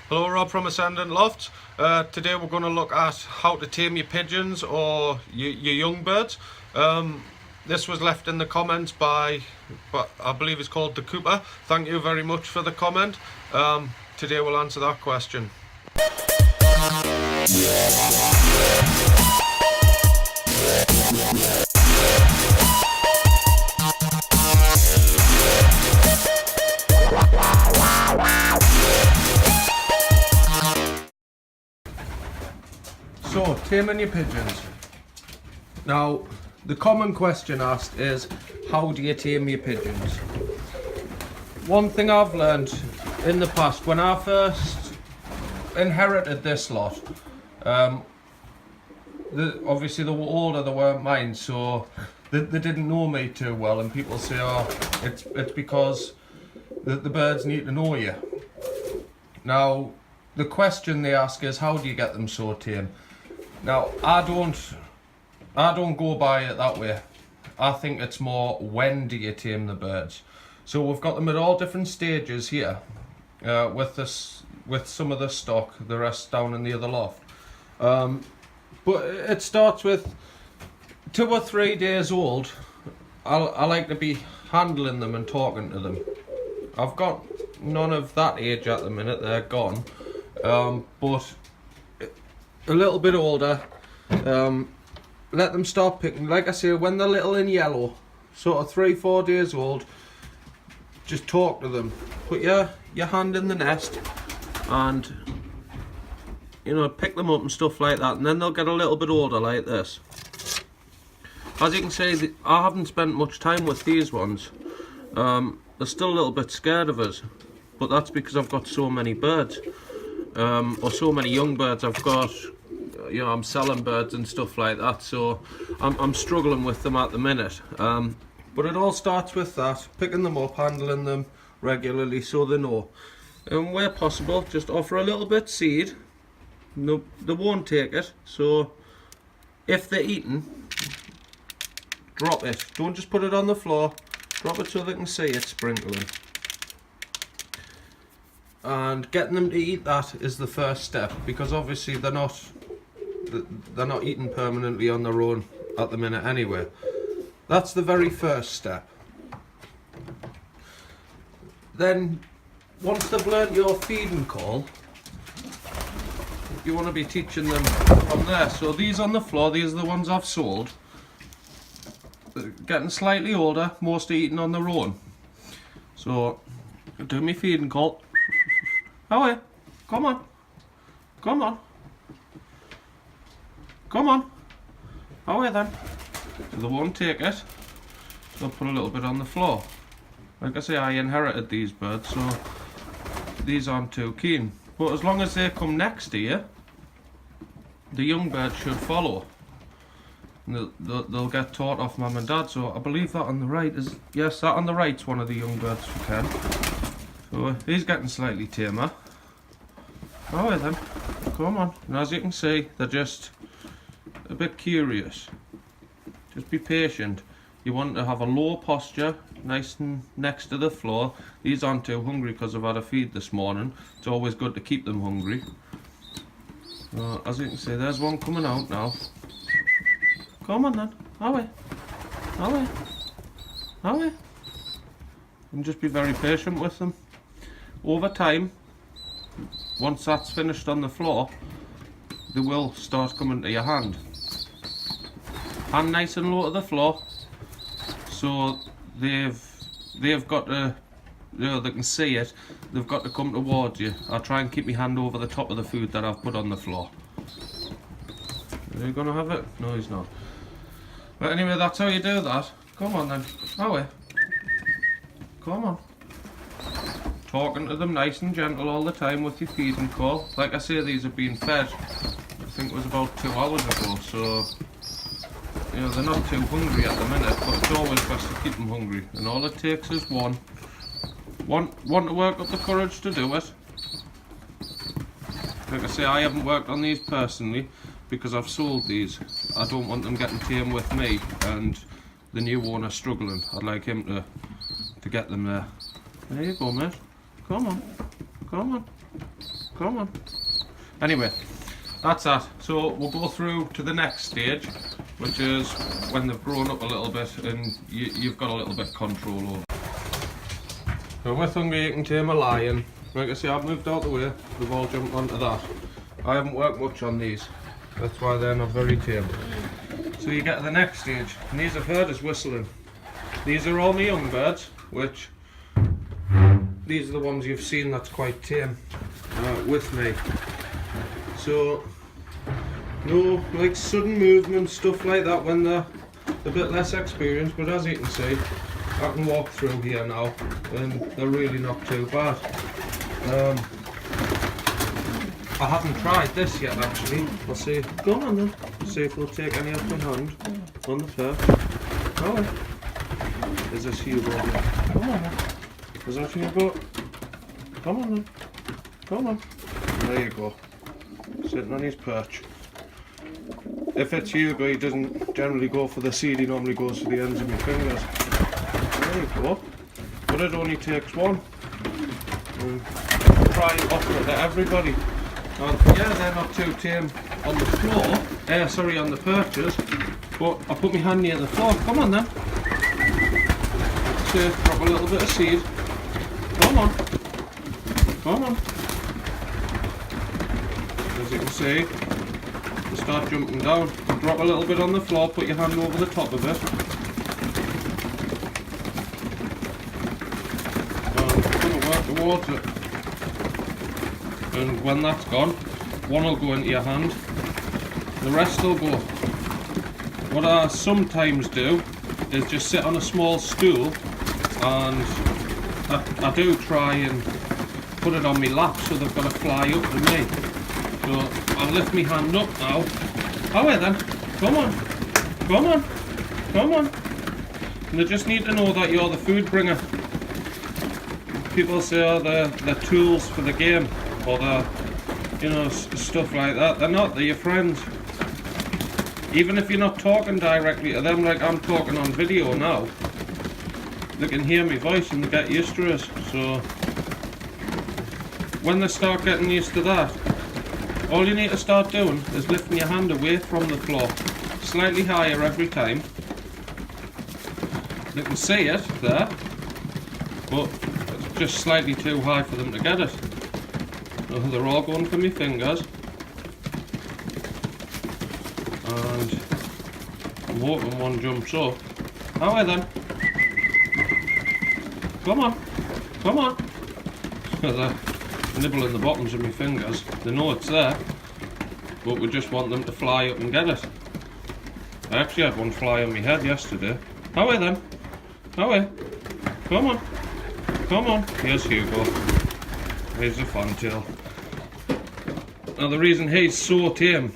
Hello, Rob from Ascendant Lofts. Today we're going to look at how to tame your pigeons or your young birds. This was left in the comments by I believe it's called the Cooper. Thank you very much for the comment. Today we'll answer that question. So, taming your pigeons. Now, the common question asked is, how do you tame your pigeons? One thing I've learned in the past, when I first inherited this lot, obviously they were older, they weren't mine, so they didn't know me too well, and people say, oh, it's because the birds need to know you. Now, the question they ask is, how do you get them so tame? Now, I don't go by it that way. I think it's more, when do you tame the birds? So we've got them at all different stages here, with some of the stock, the rest down in the other loft. But it starts with 2 or 3 days old. I like to be handling them and talking to them. I've got none of that age at the minute, they're gone. But a little bit older, let them start picking. Like I say, when they're little and yellow, sort of 3-4 days old, just talk to them. Put your hand in the nest and, you know, pick them up and stuff like that, and then they'll get a little bit older like this. As you can see, I haven't spent much time with these ones. They're still a little bit scared of us, but that's because I've got so many birds, or so many young birds. I've got, you know, I'm selling birds and stuff like that, so I'm struggling with them at the minute. But it all starts with that, picking them up, handling them regularly so they know. And where possible, just offer a little bit seed. No, they won't take it, so if they're eating, drop it. Don't just put it on the floor, drop it so they can see it sprinkling. And getting them to eat that is the first step, because obviously they're not eating permanently on their own at the minute anyway. That's the very first step. Then, once they've learnt your feeding call, you want to be teaching them from there. So these on the floor, these are the ones I've sold. They're getting slightly older, mostly eating on their own. So, do my feeding call. Away, come on, come on, come on, away then. They won't take it, so I'll put a little bit on the floor. Like I say, I inherited these birds, so these aren't too keen. But as long as they come next to you, the young birds should follow. And they'll get taught off mum and dad. So I believe that on the right is, yes, that on the right's one of the young birds for Ken. So he's getting slightly tamer. Alright then, come on. And as you can see, they're just a bit curious. Just be patient. You want to have a low posture, nice and next to the floor. These aren't too hungry because I've had a feed this morning. It's always good to keep them hungry. So, as you can see, there's one coming out now. Come on then, away, away, away. And just be very patient with them. Over time, once that's finished on the floor, they will start coming to your hand. Hand nice and low to the floor, so they've got to, you know, they can see it. They've got to come towards you. I'll try and keep my hand over the top of the food that I've put on the floor. Are you gonna have it? No, he's not. But anyway, that's how you do that. Come on then, away. Come on. Talking to them nice and gentle all the time with your feeding call. Like I say, these have been fed, I think it was about 2 hours ago, so you know, they're not too hungry at the minute, but it's always best to keep them hungry. And all it takes is one to work up the courage to do it. Like I say, I haven't worked on these personally because I've sold these. I don't want them getting tame with me and the new owner struggling. I'd like him to get them there. There you go, mate. Come on. Come on. Come on. Anyway, that's that. So we'll go through to the next stage, which is when they've grown up a little bit and you've got a little bit of control over. So with hungry you can tame a lion. Like I say, I've moved out the way, they've all jumped onto that. I haven't worked much on these, that's why they're not very tame. So you get to the next stage, and these I've heard is whistling. These are all my young birds, which these are the ones you've seen that's quite tame with me. So no like sudden movement, stuff like that when they're a bit less experienced, but as you can see I can walk through here now and they're really not too bad. I haven't tried this yet actually. I'll see. Go on then. See if they'll take any off my hand on the perch. Oh, is this Hugo? Come on then. Is that Hugo? Come on then. Come on. There you go. Sitting on his perch. If it's Hugo, he doesn't generally go for the seed, he normally goes for the ends of my fingers. There you go. But it only takes one. Try and offer it to everybody. And yeah, they're not too tame on the floor, sorry, on the perches, but I put my hand near the floor. Come on then. So, drop a little bit of seed. Come on. Come on. As you can see, you start jumping down. Drop a little bit on the floor, put your hand over the top of it. And work towards it. And when that's gone, one will go into your hand, the rest will go. What I sometimes do is just sit on a small stool, and I do try and put it on my lap so they've got to fly up to me. So I'll lift my hand up now. Oh wait then, come on, come on, come on. And they just need to know that you're the food bringer. People say, oh, they're tools for the game. Or the, you know, stuff like that. They're not, they're your friends. Even if you're not talking directly to them like I'm talking on video now, they can hear my voice and they get used to it. So when they start getting used to that, all you need to start doing is lifting your hand away from the floor, slightly higher every time. They can see it there, but it's just slightly too high for them to get it. They're all going for my fingers, and I'm hoping one jumps up. How then? Come on, come on. They're nibbling the bottoms of my fingers. They know it's there, but we just want them to fly up and get it. I actually had one fly on my head yesterday. How then? How? Come on, come on. Here's Hugo. Here's the fantail. Now the reason he's so tame,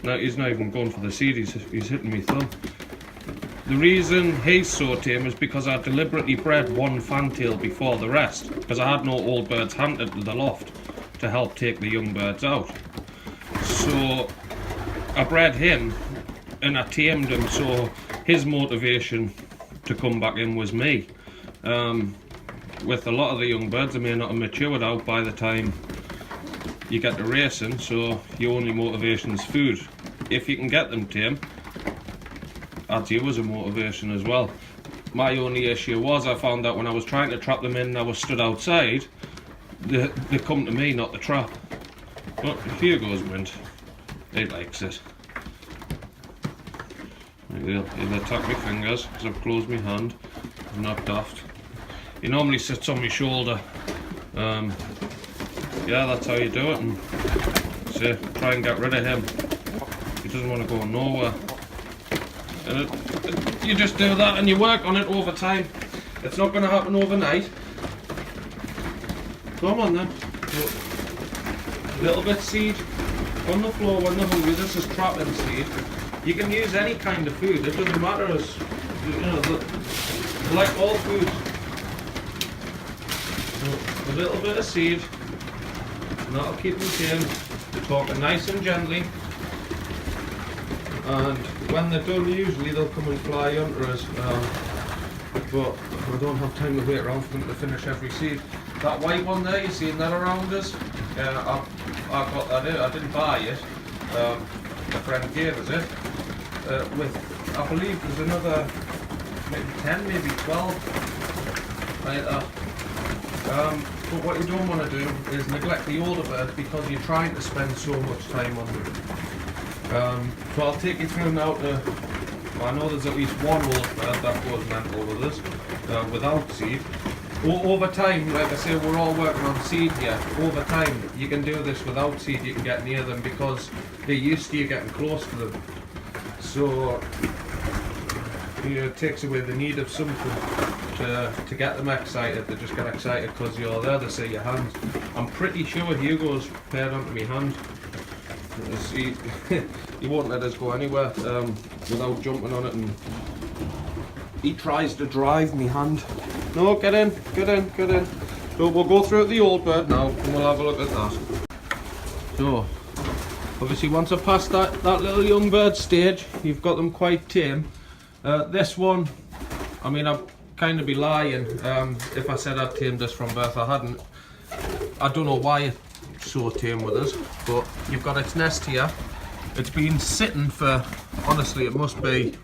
now he's not even going for the seed, he's hitting me thumb. The reason he's so tame is because I deliberately bred one fantail before the rest, because I had no old birds handed to the loft to help take the young birds out. So I bred him and I tamed him, so his motivation to come back in was me. With a lot of the young birds, they may not have matured out by the time you get to racing, so your only motivation is food. If you can get them tame, adds you as a motivation as well. My only issue was I found out when I was trying to trap them in and I was stood outside, they come to me, not the trap. But here goes Mint. He likes it. He'll attack my fingers because I've closed my hand. I'm not daft. He normally sits on my shoulder. Yeah, that's how you do it, and so try and get rid of him. He doesn't want to go nowhere. And you just do that and you work on it over time. It's not going to happen overnight. Come on then. A little bit seed on the floor when they're hungry. This is trapping seed. You can use any kind of food. It doesn't matter as, you know, like all food. So a little bit of seed. And that'll keep them tame. Talking nice and gently. And when they're done, usually they'll come and fly under us. But I don't have time to wait around for them to finish every seed. that white one there, you seen that around us? I got that in. I didn't buy it. A friend gave us it. With, I believe there's another maybe 10, maybe 12 like that. But what you don't want to do is neglect the older birds because you're trying to spend so much time on them. So I'll take you through now to, I know there's at least one old bird that goes mental with us, without seed. Over time, like I say, we're all working on seed here. Over time, you can do this without seed, you can get near them because they're used to you getting close to them. So, it takes away the need of something to get them excited. They just get excited because you're there, they see your hand. I'm pretty sure Hugo's paired onto my hand. He won't let us go anywhere without jumping on it, and he tries to drive me hand. No, get in. So we'll go through the old bird now and we'll have a look at that. So, obviously once I've passed that little young bird stage, you've got them quite tame. This one, I mean, I'd kind of be lying if I said I'd tamed this from birth. I hadn't. I don't know why it's so tame with us, but you've got its nest here. It's been sitting for, honestly, it must be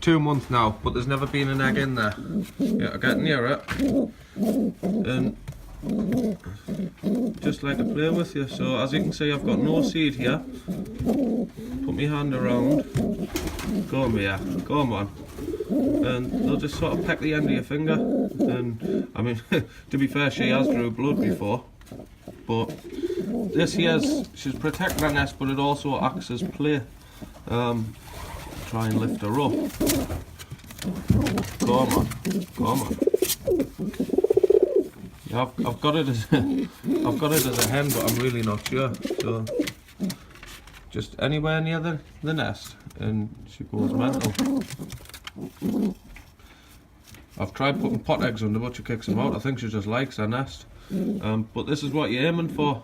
2 months now, but there's never been an egg in there. Yeah, I get near it and just like to play with you. So as you can see, I've got no seed here. Put my hand around. Come here, come on. And they'll just sort of peck the end of your finger. And I mean, to be fair, she has drew blood before. But this here's, she's protecting her nest, but it also acts as play. Try and lift her up. Come on. Yeah, I've got it as I've got it as a hen, but I'm really not sure. So just anywhere near the nest, and she goes mental. I've tried putting pot eggs under, but she kicks them out. I think she just likes her nest. But this is what you're aiming for.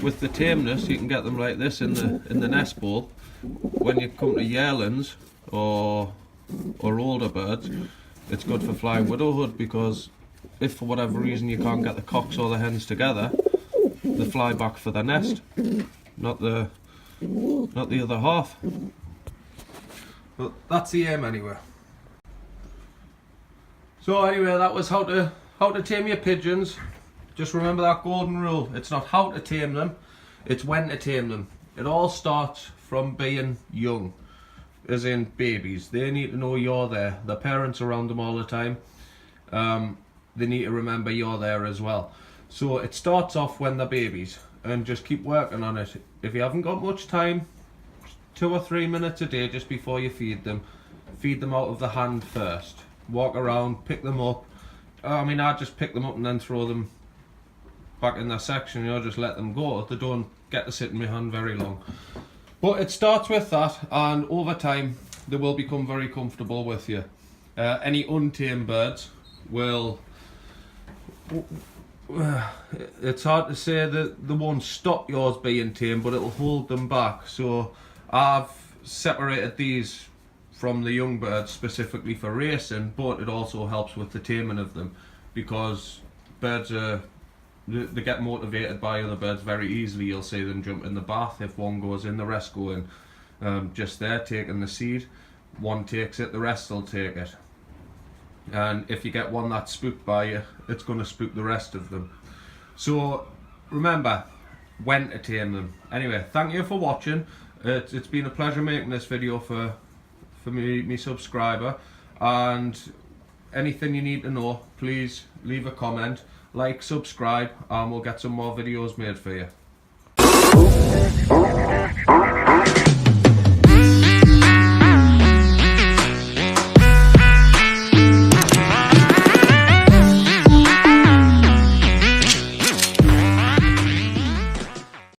With the tameness, you can get them like this in the nest bowl. When you come to yearlings or older birds, it's good for flying widowhood, because if for whatever reason you can't get the cocks or the hens together, they fly back for the nest, not the other half. But that's the aim anyway. So anyway, that was how to tame your pigeons. Just remember that golden rule. It's not how to tame them, it's when to tame them. It all starts from being young, as in babies. They need to know you're there. The parents around them all the time. They need to remember you're there as well. So it starts off when they're babies, and just keep working on it. If you haven't got much time, 2 or 3 minutes a day just before you feed them out of the hand first. Walk around, pick them up. I mean, I just pick them up and then throw them back in their section, you know, just let them go. They don't get to sit in my hand very long. But it starts with that, and over time they will become very comfortable with you. Any untamed birds will, it's hard to say that they won't stop yours being tame, but it'll hold them back. So I've separated these from the young birds specifically for racing, but it also helps with the taming of them, because birds they get motivated by other birds very easily. You'll see them jump in the bath. If one goes in, the rest go in. Just there taking the seed. One takes it, the rest will take it. And if you get one that's spooked by you, it's going to spook the rest of them. So remember when to tame them. Anyway, thank you for watching. It's been a pleasure making this video for me subscriber, and anything you need to know, please leave a comment, like, subscribe, and we'll get some more videos made for you.